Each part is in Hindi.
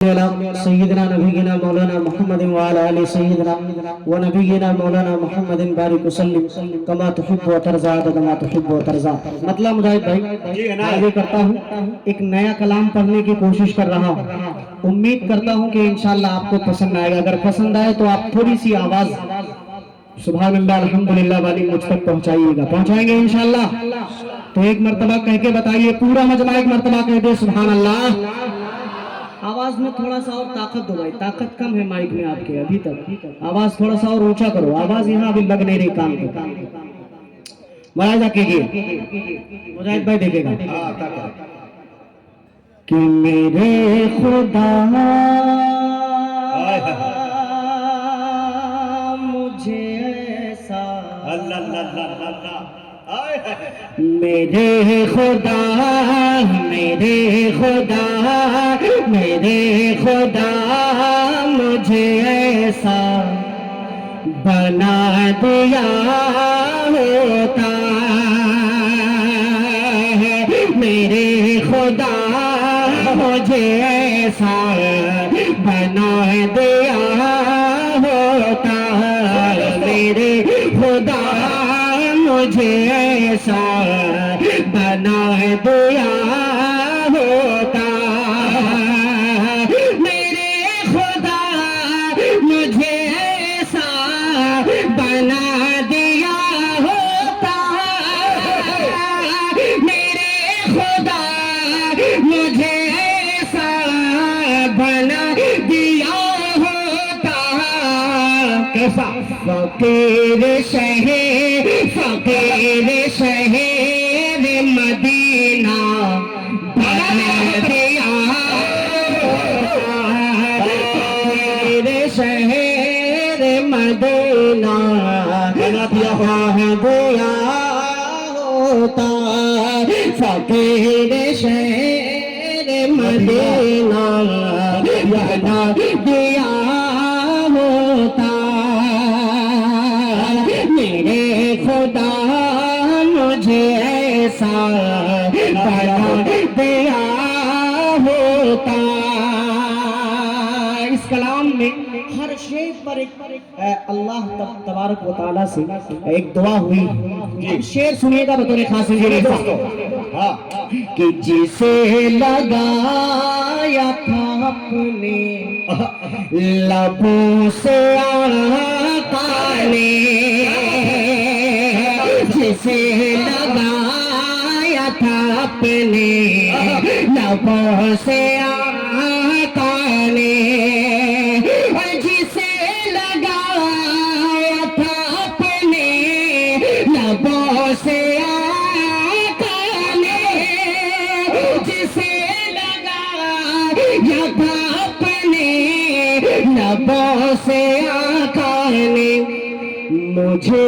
अला सय्यिदना नबीना मौलाना मुहम्मदिन व अला आलि सय्यिदना व नबीना मौलाना मुहम्मदिन बारिक वसल्लिम कमा तुहिब्बु व तर्ज़ा कमा तुहिब्बु व तर्ज़ा। मतलब मुजाहिद भाई आगे करता हूँ, एक नया कलाम पढ़ने की कोशिश कर रहा हूँ। उम्मीद करता हूँ कि इंशाअल्लाह आपको पसंद आएगा। अगर पसंद आए तो आप थोड़ी सी आवाज सुभान अल्लाह अल्हम्दुलिल्लाह वाली मुझ तक पहुंचाइएगा। पहुंचाएंगे इंशाअल्लाह? तो एक मर्तबा कह के बताइए, पूरा मजमा एक मर्तबा कह दे सुभान अल्लाह। आवाज में थोड़ा सा और ताकत दो भाई, ताकत कम है माइक में आपके अभी तक। आवाज थोड़ा सा और ऊंचा करो, आवाज यहाँ अभी लग नहीं रही कान पे। मुलाहिजा कीजिए, मुजाहिद भाई देखेगा कि मेरे खुदा मुझे ऐसा मेरे खुदा मेरे खुदा मेरे खुदा मुझे ऐसा बना दिया होता है। मेरे खुदा मुझे ऐसा बना दिया होता है। मेरे खुदा मुझे ऐसा बना दिया होता। मेरे खुदा मुझे ऐसा बना दिया होता। मेरे खुदा मुझे ऐसा बना दिया होता। कैसा फकीर शहर मदीना बना दिया फकीर शहर मदीना बना दिया होता। फकीर शहर मदीना बना दिया होता। मेरे खुदा मुझे ऐसा बना दिया होता। इस कलाम में हर शेर पर एक अल्लाह तबारक व तआला से एक दुआ हुई। शेर सुनिएगा बतौर खास कि जिसे लगाया था अपने लबों से आका ने, जिसे लगाया था अपने लबों से आका ने, जिसे लगाया था अपने लबों से आका ने, जिसे लगाया था अपने लबों से आका ने, मुझे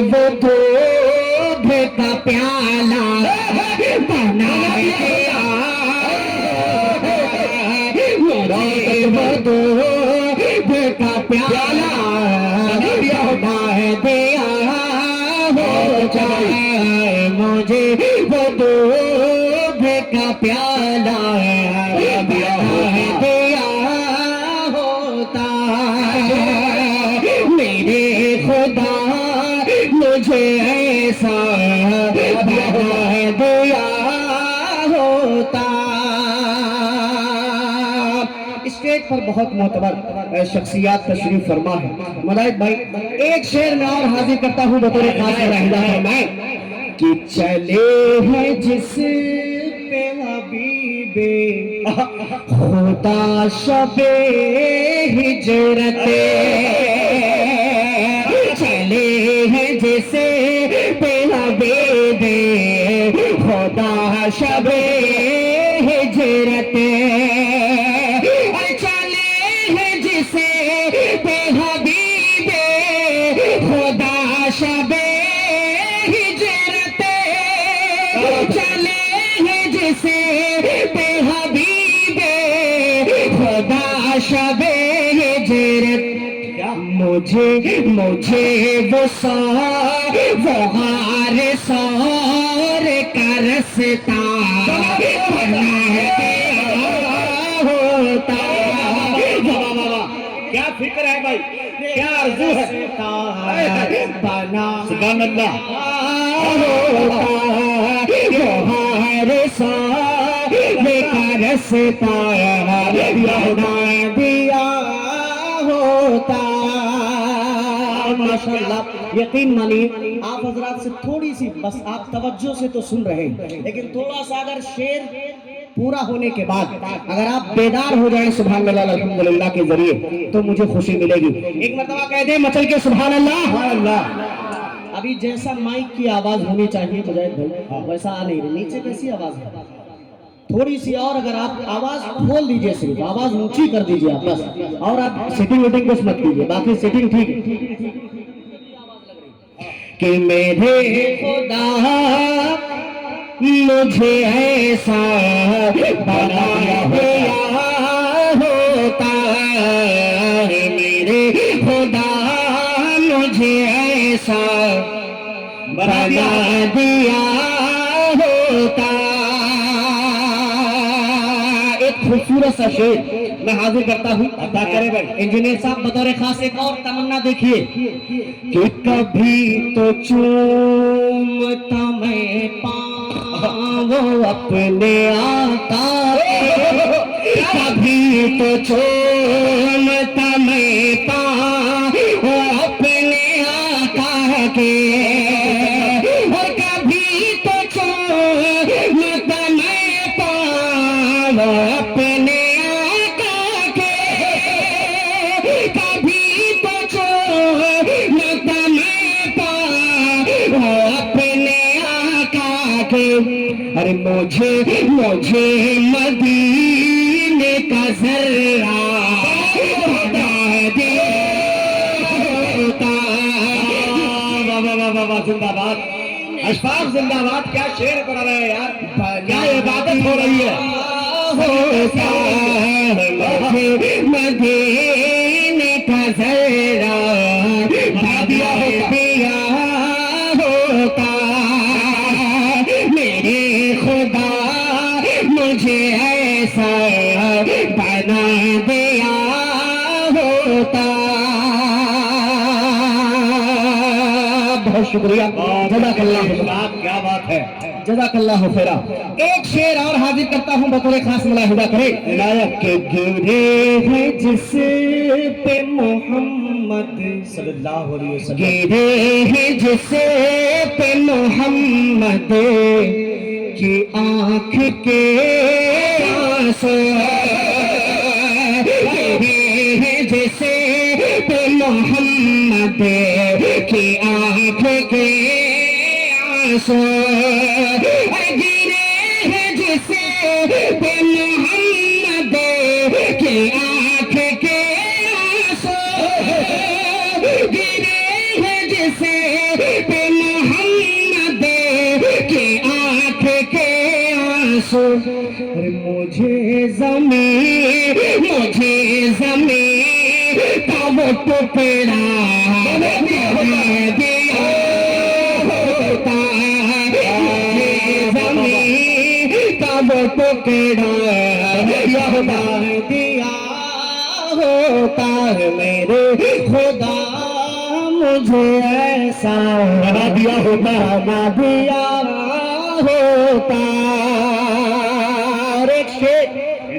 वो दूध का प्याला बना दिया। मुझे वो दूध का प्याला बना दिया हो जाए। मुझे वो दूध का प्याला बना दिया होता। मेरे खुदा मुझे ऐसा बना दिया होता। स्टेज पर बहुत मोतबर शख्सियात तशरीफ फरमा है। मुलाहिद भाई एक शेर में और हाजिर करता हूँ बतौर खास फरमाए कि चले हैं जिस पे हबीबे खुदा शबे हिजरते, चले हैं जिसे पे हबीबे खुदा शबे हिजरते, चले हैं जिसे पे हबीबे खुदा शबे हिजरते, चले हैं जिसे पे हबीबे खुदा शबे हिजरत। मुझे वो हार सौर का रस्ता बना दिया क्या फिक्र है भाई, क्या आरज़ू है? बना सुभान अल्लाह। रसता दिया होता। माशाल्लाह, यकीन मानिए आप हजरात से थोड़ी सी बस आप तवज्जो से तो सुन रहे हैं, लेकिन थोड़ा सा अगर शेर पूरा होने के बाद अगर आप बेदार हो जाएं सुभान अल्लाह अल्हम्दुलिल्लाह के जरिए तो मुझे खुशी मिलेगी। एक मर्तबा कह दे मचल के सुभान अल्लाह। अभी जैसा माइक की आवाज होनी चाहिए मुजाहिद भाई वैसा आ नहीं रही, नीचे कैसी आवाज है? थोड़ी सी और अगर आप आवाज खोल दीजिए, सिर्फ आवाज ऊंची कर दीजिए आप बस, और आप सेटिंग वेटिंग कुछ मत कीजिए, बाकी सेटिंग ठीक है। कि मेरे खुदा मुझे ऐसा बनाया होता, मेरे खुदा मुझे ऐसा बना दिया होता। एक खूबसूरत सा शेर मैं हाजिर करता हूँ, अदा करे भाई। इंजीनियर साहब बतौर खास एक और तमन्ना देखिए कि कभी तो चूमता मैं पाँव अपने आका, कभी तो चूमता मैं पाँव अपने आका के, और कभी तो चूमता मैं पाँव अपने आका के, कभी तो चूमता मैं पाँव अपने आका के। अरे मुझे मदीने का जर्रा बता दे होता। वाह जिंदाबाद, अशफाक जिंदाबाद। क्या शेर पढ़ रहे हैं यार, क्या इबादत हो रही है। होता मुझे मदीने का जर्रा दिया होता, मेरे खुदा मुझे ऐसा बना दिया होता। बहुत शुक्रिया, जज़ाकल्लाह। क्या बात है, जज़ाकल्लाह खैरा। एक शेर और हाजिर करता हूँ बतौर खास, मुलाहिदा करें। इनायत के गिरे हैं जिस पे मोहम्मद सल्लल्लाहु अलैहि वसल्लम, गिरे हैं जिस पे मोहम्मद की आँख के आंसू, गिरे हैं जिस पे मोहम्मद की आँख के आंसू, गिरे हैं जिसे पे मोहम्मद की आँख के आंसू, गिरे हैं जिसे पे मोहम्मद की आँख के आंसू। मुझे ज़मीन का वो टुकड़ा दिया होता, ज़मीन का वो टुकड़ा दिया होता, मेरे खुदा मुझे ऐसा बना दिया होता। और एक शेर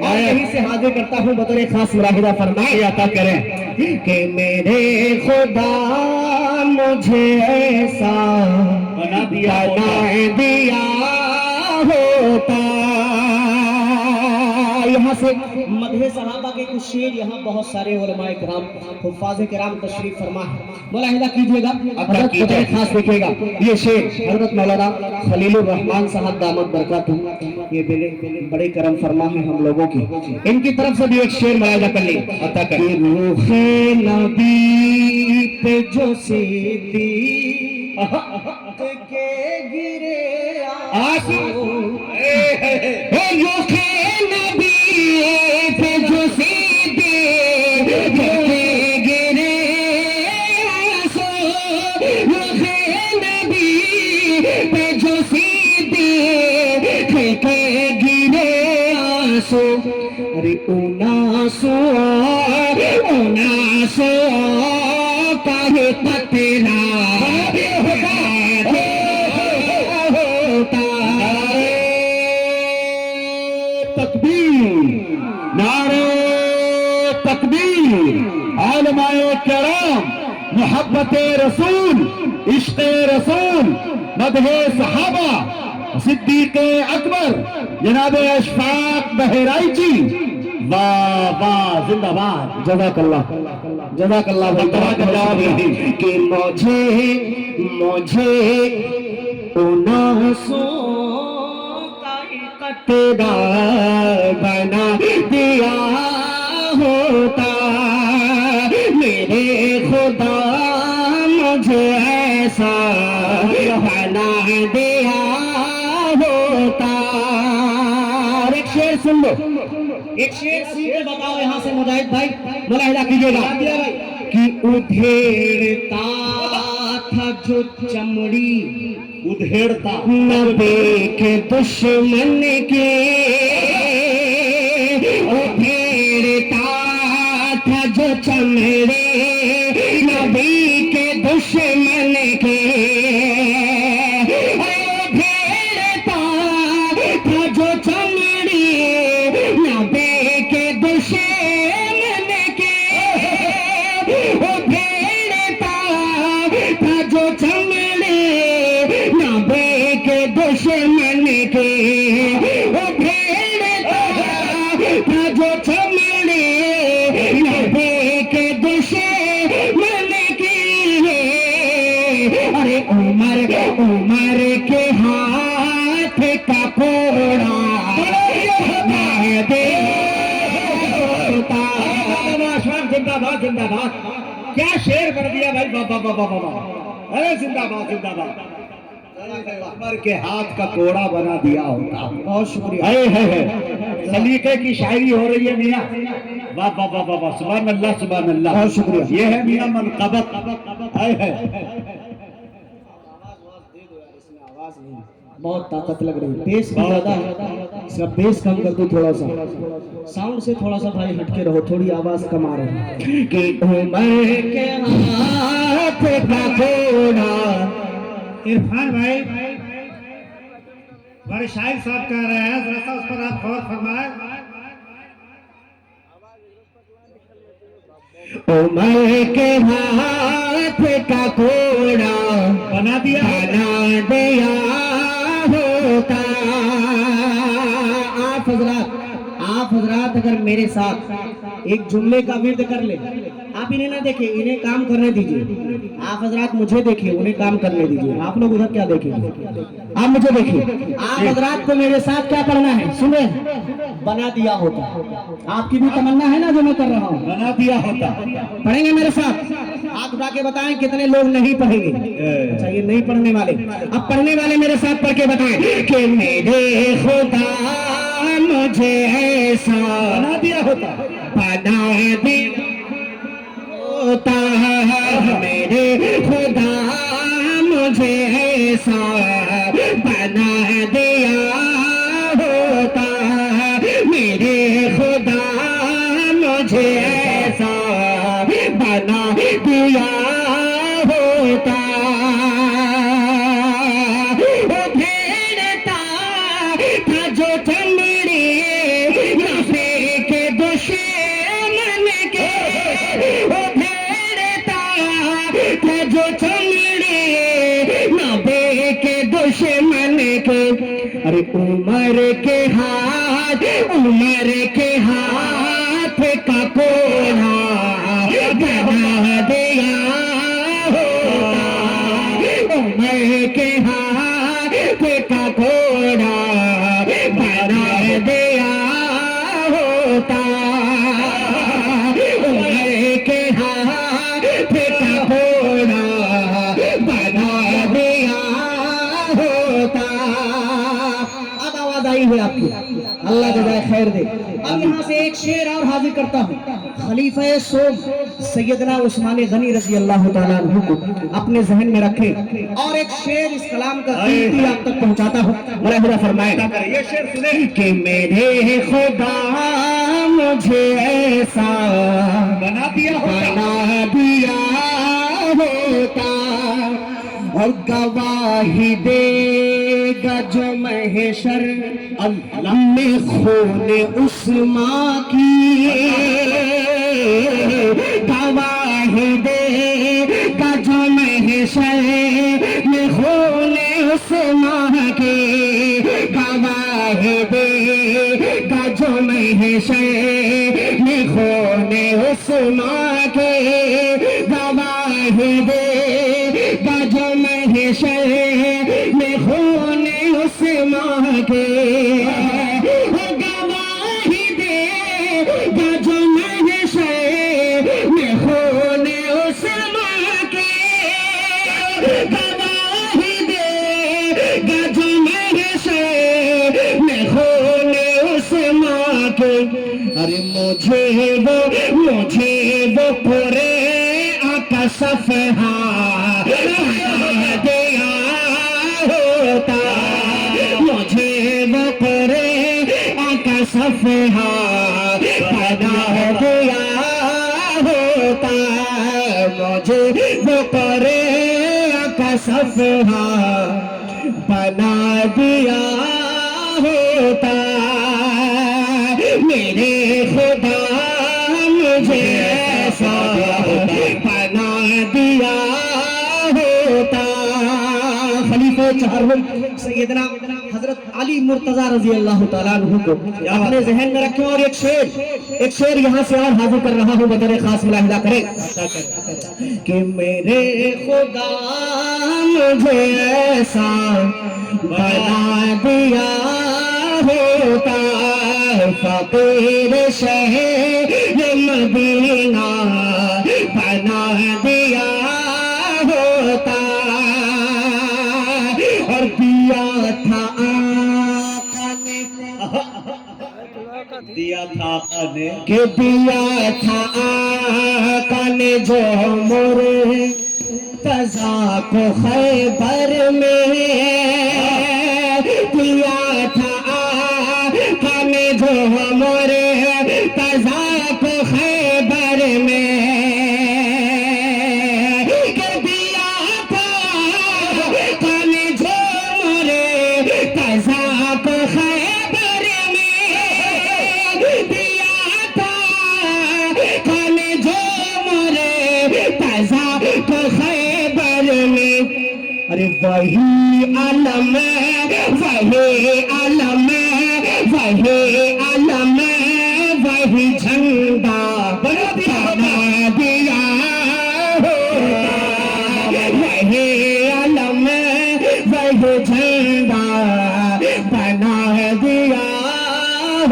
और यहीं से हाजिर करता हूँ बतौर खास, मुलाहिदा फरमाए अता करें कि मेरे खुदा मुझे ऐसा बना दिया होता। यहाँ से मदहे सहाबा के कुछ शेर यहाँ बहुत सारे उलमाए किराम हुफ्फाज़े किराम तशरीफ फरमा है, मुलाहिदा कीजिएगा, बतौर खास देखिएगा। ये शेर हज़रत मौलाना खलीलुर रहमान साहब दामद बरकातुहू, ये बड़े करम फरमा है हम लोगों की, इनकी तरफ से भी एक शेर मुलाहिदा कर ली। अता कर रूहे नबी पे जो सीधी के गिरे आंसू, रूहे नबी पे जो सीधी के गिरे आंसू, रूहे नबी पे जो सीधी के गिरे आंसू, अरे उनासो काहे पतेला तकबीर, नारे तकबीर। आलमाए करम, मोहब्बत रसूल, इश्क रसूल, मदहे सहाबा, सिद्दीक अकबर जनाब अशफाक बहराइची, वाह वाह, जिंदाबाद। जज़ाकल्लाह जज़ाकल्लाह कि मुझे उनासो तेरा बना दिया होता मेरे खुदा, मुझे ऐसा बना दिया होता। एक शेर सुन लो, एक शेर सुन के बताओ यहाँ से मुजाहिद भाई, मुलाहिदा कीजिएगा कि उधेड़ता था जो चमड़ी, उधेड़ता नबी के दुश्मन के, उधेड़ता था जो चमड़ी नबी के दुश्मन के, उधेड़ता था जो चमड़ी नबी के दुश्मन के, उधेड़ता था जो चमड़ी नबी के दुश्मन के, उधेड़ता था जो चमड़ी नबी के दुश्मन की। अरे उमर के हाथ का कोड़ा जिंदाबाद जिंदाबाद। क्या शेर कर दिया भाई, बाबा बाबा बाबा, अरे जिंदाबाद जिंदाबाद। उमर के हाथ का कोड़ा बना दिया होता। बहुत शुक्रिया। है सलीके की शायरी हो रही है मियाँ, वाह वाह वाह वाह, सुभान अल्लाह सुभान अल्लाह। बहुत शुक्रिया। ये है मियाँ मनक़बत, है बहुत ताकत लग रही है, बेस भी ज्यादा है, इसका बेस कम कर दो थोड़ा सा, साउंड से थोड़ा सा भाई हटके रहो, थोड़ी आवाज कम आ रही है। कि उमर के हाथ का घोड़ा। इरफान भाई बड़े शायर साहब कह रहे हैं, जरा सा उस पर आप गौर फरमाएं। उमर के हाथ का घोड़ा बना दिया होता। आप हजरात अगर मेरे साथ एक जुमले का विर्द कर ले, आप इन्हें ना देखें, इन्हें काम करने दीजिए। आप हजरात मुझे देखिए, उन्हें काम करने दीजिए। आप लोग उधर क्या देखेंगे, आप मुझे देखिए। आप हजरात को मेरे साथ क्या करना है, सुने, बना दिया होता। आपकी भी तमन्ना है ना जो मैं कर रहा हूँ, बना दिया होता। पढ़ेंगे मेरे साथ, हाथ उठा के बताएं कितने लोग नहीं पढ़ेंगे। अच्छा ये नहीं पढ़ने वाले, अब पढ़ने वाले मेरे साथ पढ़ के बताएं कि मेरे खुदा मुझे ऐसा बना दिया होता, बना दिया होता, मेरे खुदा मुझे ऐसा बना दिया होता, मेरे खुदा मुझे ऐसा बना दिया होता। उधेड़ता था जो चमड़ी नबी के दुश्मन के, उधेड़ता था जो चमड़ी नबी के दुश्मन के। अरे उमर के हाथ का कोड़ा बना दिया होता, उमर के हाथ का कोड़ा बना दिया होता, उमर के हाथ का कोड़ा बना दिया होता। अब आवाज आई है आपकी, अल्लाह जज़ाए खैर दे। अब यहाँ से एक शेर और हाजिर करता हूँ, खलीफा सोम सैयदना उस्मान गनी रजी अल्लाह तआला अन्हु को अपने जहन में रखें, और एक शेर इस कलाम का कीमती आप तक पहुँचाता हूँ। मुलाहिदा फरमाएं, ये शेर सुने कि मेरे खुदा मुझे ऐसा बना दिया होता, बना दिया होता, और गवाही देगा जो महशर में खून उस्मा की, गवाही देगा जो महशर में खून उस्मा की, गवाही देगा जो महशर में खून उस्मा के, गवाही देगा जो महशर में खून उस्मा के, गवाही देगा जो महशर में खून उस्मा के, गवाही देगा जो महशर में खून उस्मा के। अरे मुझे वो पूरे आका सफहा दिया होता, मुझे वो पूरे आका सफहा बना दिया होता, मुझे वो पूरे आका सफहा बना दिया होता, मेरे खुदा मुझे ऐसा बना दिया होता। खलीफे चारवें सैयदना हजरत अली मुर्तजा रजी अल्लाह तआला अन्हु को अपने जहन में रखें, और एक शेर यहाँ से और हाजिर कर रहा हूँ, बतौर खास मुलाहिदा करें कि मेरे खुदा मुझे ऐसा बना दिया होता, फकीर शहर मदीना बना दिया होता, और दिया था आका ने, दिया था आका ने, कि दिया था आका ने जो मोरे तजा को खैबर में, दिया था आका ने जो मोरे तजा को खैबर में, कि दिया था आका ने जो मोरे तजा को खैबर में, दिया था आका ने जो मोरे तजा को खैबर में। अरे वही आलम, वही आलम, वही आलम, वही झंडा बना दिया होता, वही आलम, वही झंडा बना दिया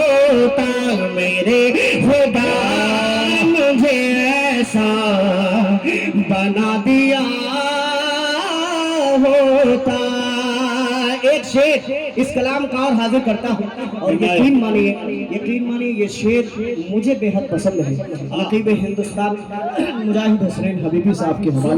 होता, मेरे खुदा मुझे ऐसा बना दिया होता। एक शेर इस कलाम का और हाजिर करता हूँ, और यकीन मानिए ये शेर मुझे बेहद पसंद है। नकीब हिंदुस्तान मुजाहिद हसनैन हबीबी साहब के हवाले